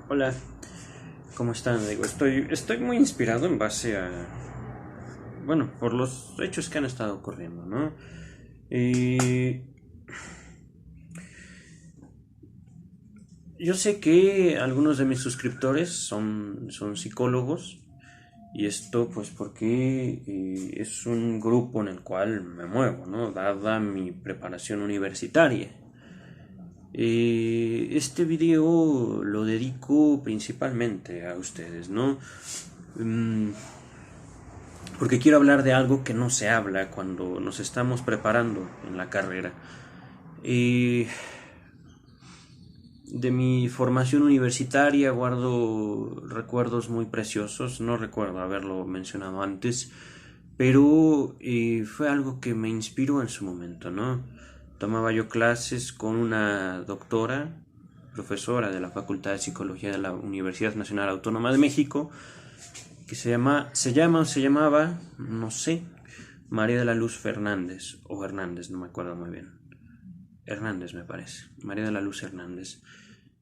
Hola, ¿cómo están? Digo, estoy muy inspirado en base a, bueno, por los hechos que han estado ocurriendo, ¿no? Y yo sé que algunos de mis suscriptores son psicólogos y esto pues porque es un grupo en el cual me muevo, ¿no? Dada mi preparación universitaria. Este video lo dedico principalmente a ustedes, ¿no? Mm, Porque quiero hablar de algo que no se habla cuando nos estamos preparando en la carrera. Y de mi formación universitaria guardo recuerdos muy preciosos, no recuerdo haberlo mencionado antes, pero fue algo que me inspiró en su momento, ¿no? Tomaba yo clases con una doctora, profesora de la Facultad de Psicología de la Universidad Nacional Autónoma de México, que se llamaba, no sé, María de la Luz Fernández, o Hernández, no me acuerdo muy bien. Hernández me parece, María de la Luz Hernández.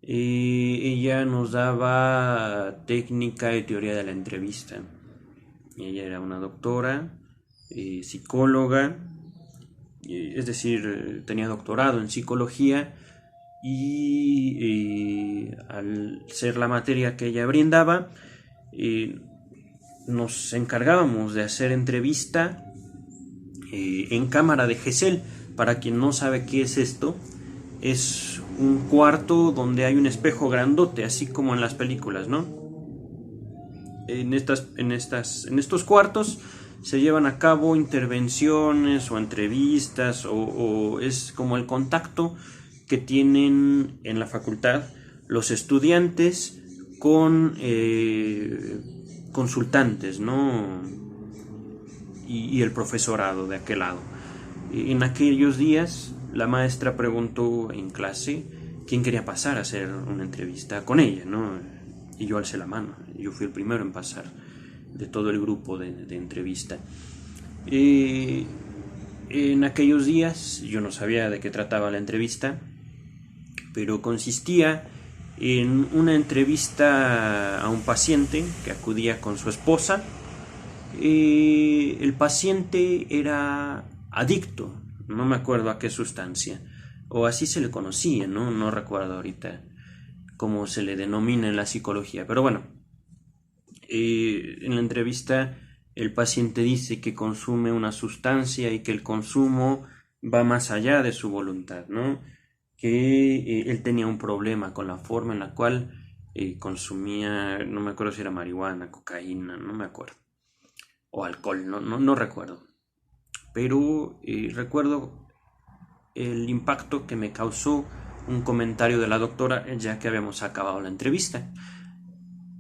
Y ella nos daba técnica y teoría de la entrevista. Ella era una doctora, psicóloga, es decir, tenía doctorado en psicología y al ser la materia que ella brindaba, eh, nos encargábamos de hacer entrevista en cámara de Gesell. Para quien no sabe qué es esto, es un cuarto donde hay un espejo grandote, así como en las películas, ¿no? En estos cuartos se llevan a cabo intervenciones o entrevistas o es como el contacto que tienen en la facultad los estudiantes con consultantes, ¿no? Y el profesorado de aquel lado. En aquellos días la maestra preguntó en clase quién quería pasar a hacer una entrevista con ella, ¿no? Y yo alcé la mano, yo fui el primero en pasar de todo el grupo de entrevista. En aquellos días yo no sabía de qué trataba la entrevista, pero consistía en una entrevista a un paciente que acudía con su esposa. El paciente era adicto, no me acuerdo a qué sustancia, o así se le conocía, ¿no? No recuerdo ahorita cómo se le denomina en la psicología, pero bueno, en la entrevista el paciente dice que consume una sustancia y que el consumo va más allá de su voluntad, ¿no? Que él tenía un problema con la forma en la cual consumía, no me acuerdo si era marihuana, cocaína, no me acuerdo, o alcohol, no recuerdo, pero recuerdo el impacto que me causó un comentario de la doctora ya que habíamos acabado la entrevista.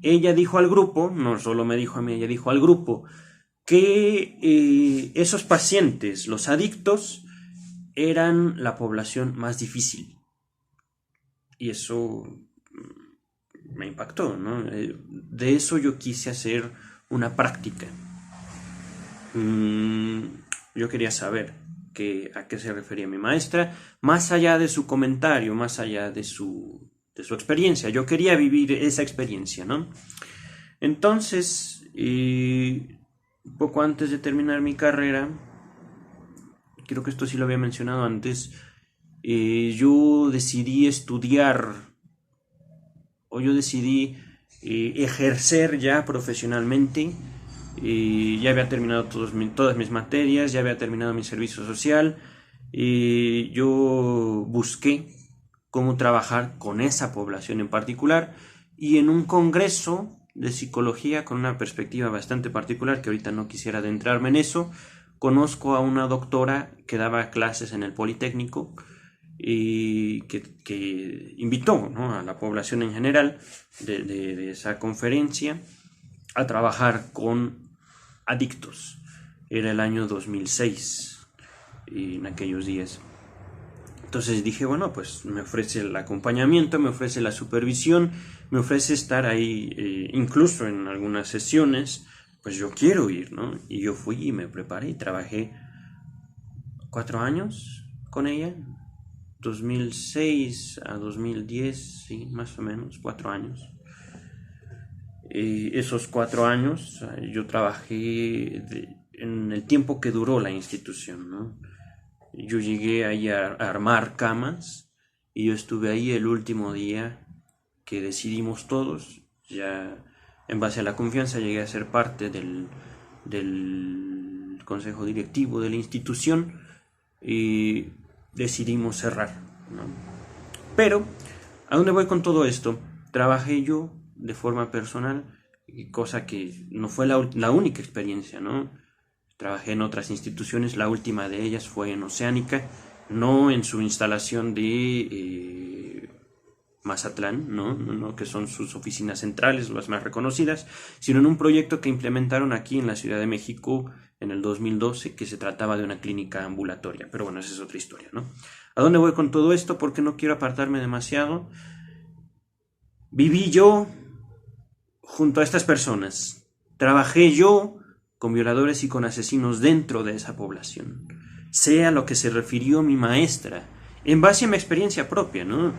Ella dijo al grupo, no solo me dijo a mí, ella dijo al grupo que esos pacientes, los adictos, eran la población más difícil. Y eso me impactó, ¿no? De eso yo quise hacer una práctica. Yo quería saber a qué se refería mi maestra, más allá de su comentario, más allá de su experiencia. Yo quería vivir esa experiencia, ¿no? Entonces, poco antes de terminar mi carrera, creo que esto sí lo había mencionado antes, yo decidí estudiar, o yo decidí ejercer ya profesionalmente. Ya había terminado todas mis materias, ya había terminado mi servicio social. Yo busqué cómo trabajar con esa población en particular y en un congreso de psicología con una perspectiva bastante particular, que ahorita no quisiera adentrarme en eso, conozco a una doctora que daba clases en el Politécnico y que invitó, ¿no?, a la población en general de esa conferencia a trabajar con adictos. Era el año 2006 y en aquellos días. Entonces dije, bueno, pues me ofrece el acompañamiento, me ofrece la supervisión, me ofrece estar ahí, incluso en algunas sesiones, pues yo quiero ir, ¿no? Y yo fui y me preparé y trabajé 4 años con ella. 2006 a 2010, sí, más o menos, 4 años. Esos 4 años yo trabajé en el tiempo que duró la institución, ¿no? Yo llegué ahí a armar camas y yo estuve ahí el último día que decidimos todos. Ya en base a la confianza llegué a ser parte del consejo directivo de la institución y decidimos cerrar, ¿no? Pero, ¿a dónde voy con todo esto? Trabajé yo de forma personal, cosa que no fue la única experiencia, ¿no? Trabajé en otras instituciones, la última de ellas fue en Oceánica, no en su instalación de Mazatlán, ¿no? Que son sus oficinas centrales, las más reconocidas, sino en un proyecto que implementaron aquí en la Ciudad de México en el 2012, que se trataba de una clínica ambulatoria. Pero bueno, esa es otra historia, ¿no? ¿A dónde voy con todo esto? Porque no quiero apartarme demasiado. Viví yo junto a estas personas. Trabajé yo con violadores y con asesinos dentro de esa población. Sé a lo que se refirió mi maestra, en base a mi experiencia propia, ¿no?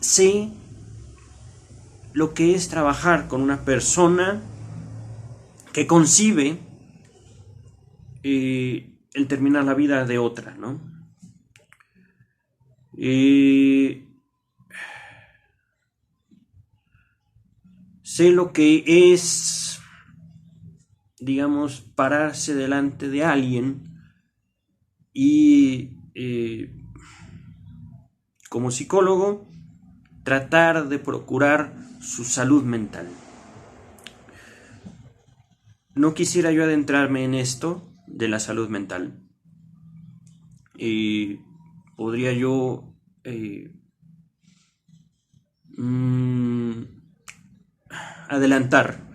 Sé lo que es trabajar con una persona que concibe el terminar la vida de otra, ¿no? Sé lo que es, digamos, pararse delante de alguien y, como psicólogo, tratar de procurar su salud mental. No quisiera yo adentrarme en esto de la salud mental. Podría yo adelantar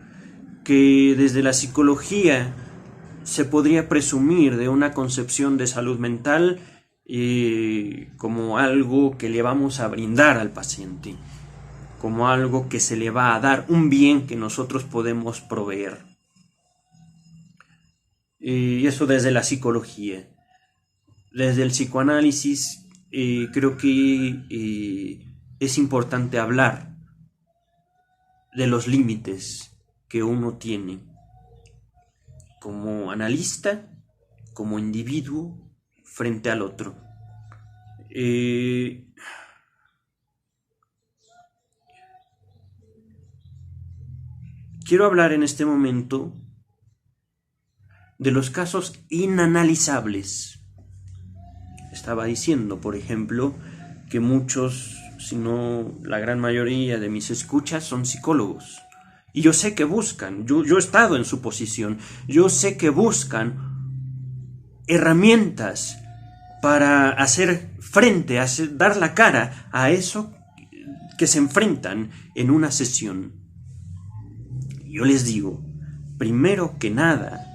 que desde la psicología se podría presumir de una concepción de salud mental como algo que le vamos a brindar al paciente, como algo que se le va a dar, un bien que nosotros podemos proveer. Y eso desde la psicología. Desde el psicoanálisis creo que es importante hablar de los límites que uno tiene como analista, como individuo frente al otro. Quiero hablar en este momento de los casos inanalizables. Estaba diciendo, por ejemplo, que muchos, si no la gran mayoría de mis escuchas son psicólogos. Y yo sé que buscan, yo he estado en su posición, yo sé que buscan herramientas para hacer frente, dar la cara a eso que se enfrentan en una sesión. Yo les digo, primero que nada,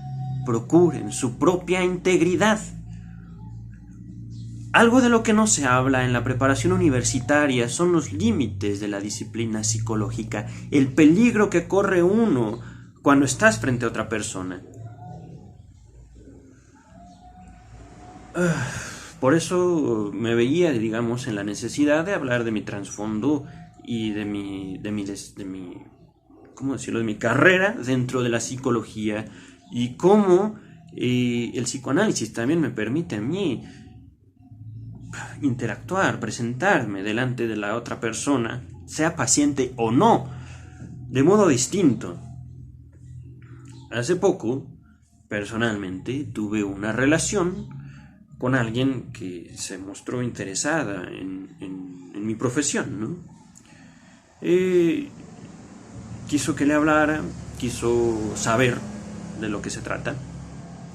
procuren su propia integridad. Algo de lo que no se habla en la preparación universitaria son los límites de la disciplina psicológica, el peligro que corre uno cuando estás frente a otra persona. Por eso me veía, digamos, en la necesidad de hablar de mi trasfondo y de mi ¿cómo decirlo?, de mi carrera dentro de la psicología y cómo el psicoanálisis también me permite a mí interactuar, presentarme delante de la otra persona, sea paciente o no, de modo distinto. Hace poco, personalmente, tuve una relación con alguien que se mostró interesada en mi profesión, ¿no? Quiso que le hablara, quiso saber de lo que se trata,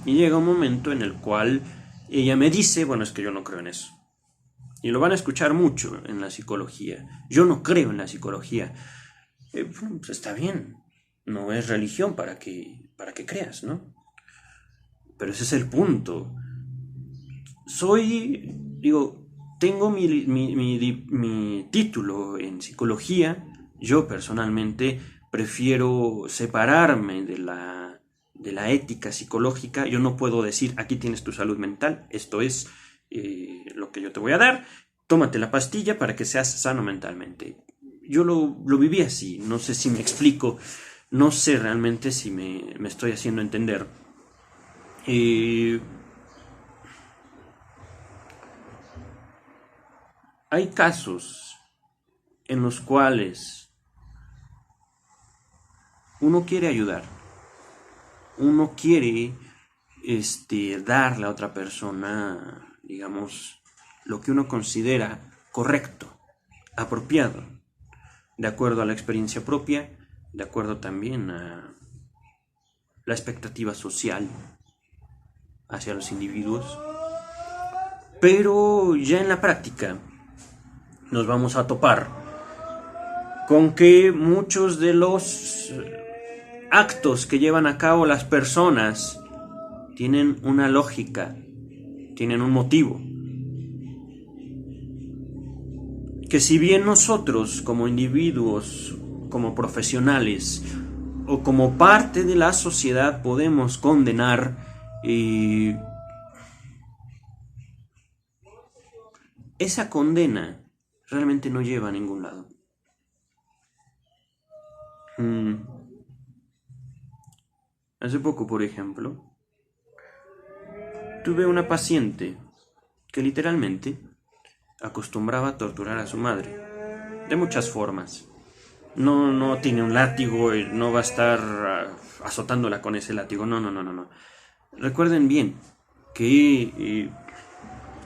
y llega un momento en el cual ella me dice, bueno, es que yo no creo en eso. Y lo van a escuchar mucho en la psicología. Yo no creo en la psicología. Pues está bien. No es religión para que creas, ¿no? Pero ese es el punto. Tengo mi título en psicología. Yo personalmente prefiero separarme de la de la ética psicológica. Yo no puedo decir, aquí tienes tu salud mental, esto es lo que yo te voy a dar, tómate la pastilla para que seas sano mentalmente. Yo lo viví así, no sé si me explico, no sé realmente si me estoy haciendo entender. Hay casos en los cuales uno quiere ayudar, uno quiere darle a otra persona, digamos, lo que uno considera correcto, apropiado, de acuerdo a la experiencia propia, de acuerdo también a la expectativa social hacia los individuos. Pero ya en la práctica nos vamos a topar con que muchos de los actos que llevan a cabo las personas tienen una lógica, tienen un motivo. Que si bien nosotros como individuos, como profesionales o como parte de la sociedad podemos condenar, esa condena realmente no lleva a ningún lado. Hace poco, por ejemplo, tuve una paciente que literalmente acostumbraba a torturar a su madre, de muchas formas. No tiene un látigo, no va a estar azotándola con ese látigo, no. Recuerden bien que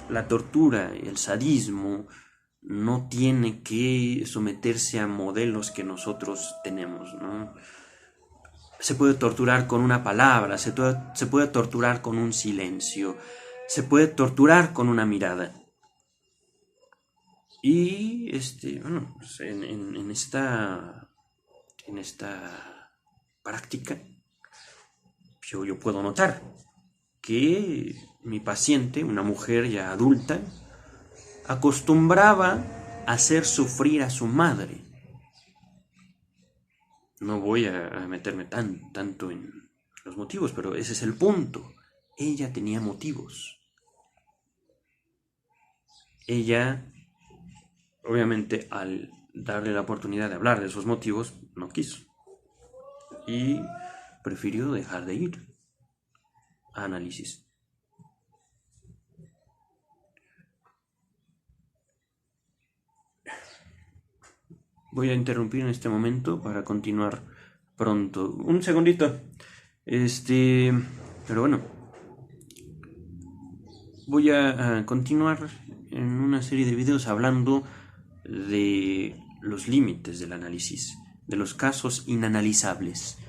la tortura y el sadismo no tiene que someterse a modelos que nosotros tenemos, ¿no? Se puede torturar con una palabra, se puede torturar con un silencio, se puede torturar con una mirada. Y bueno, pues en esta práctica yo puedo notar que mi paciente, una mujer ya adulta, acostumbraba a hacer sufrir a su madre. No voy a meterme tanto en los motivos, pero ese es el punto. Ella tenía motivos. Ella, obviamente, al darle la oportunidad de hablar de esos motivos, no quiso. Y prefirió dejar de ir a análisis. Voy a interrumpir en este momento para continuar pronto. Un segundito. Pero bueno. Voy a continuar en una serie de videos hablando de los límites del análisis, de los casos inanalizables,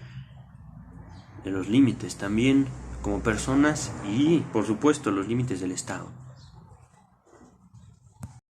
de los límites también como personas y, por supuesto, los límites del Estado.